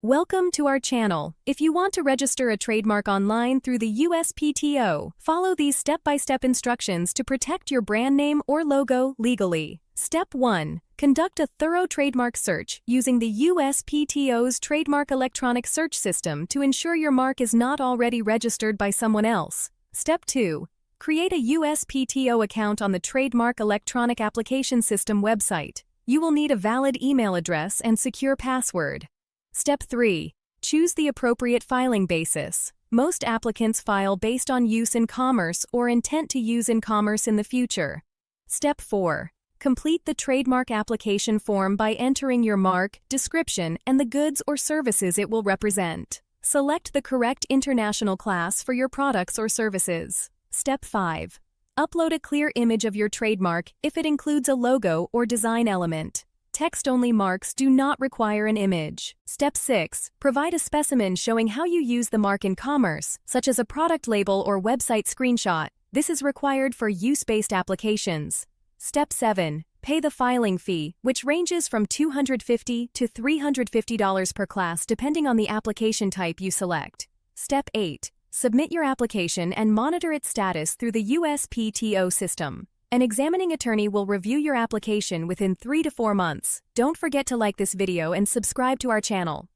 Welcome to our channel. If you want to register a trademark online through the USPTO, follow these step-by-step instructions to protect your brand name or logo legally. Step 1. Conduct a thorough trademark search using the USPTO's Trademark electronic search system to ensure your mark is not already registered by someone else. Step 2. Create a USPTO account on the Trademark electronic application system website. You will need a valid email address and secure password. Step 3. Choose the appropriate filing basis. Most applicants file based on use in commerce or intent to use in commerce in the future. Step 4. Complete the trademark application form by entering your mark, description, and the goods or services it will represent. Select the correct international class for your products or services. Step 5. Upload a clear image of your trademark if it includes a logo or design element. Text-only marks do not require an image. Step 6. Provide a specimen showing how you use the mark in commerce, such as a product label or website screenshot. This is required for use-based applications. Step 7. Pay the filing fee, which ranges from $250 to $350 per class depending on the application type you select. Step 8. Submit your application and monitor its status through the USPTO system. An examining attorney will review your application within 3 to 4 months. Don't forget to like this video and subscribe to our channel.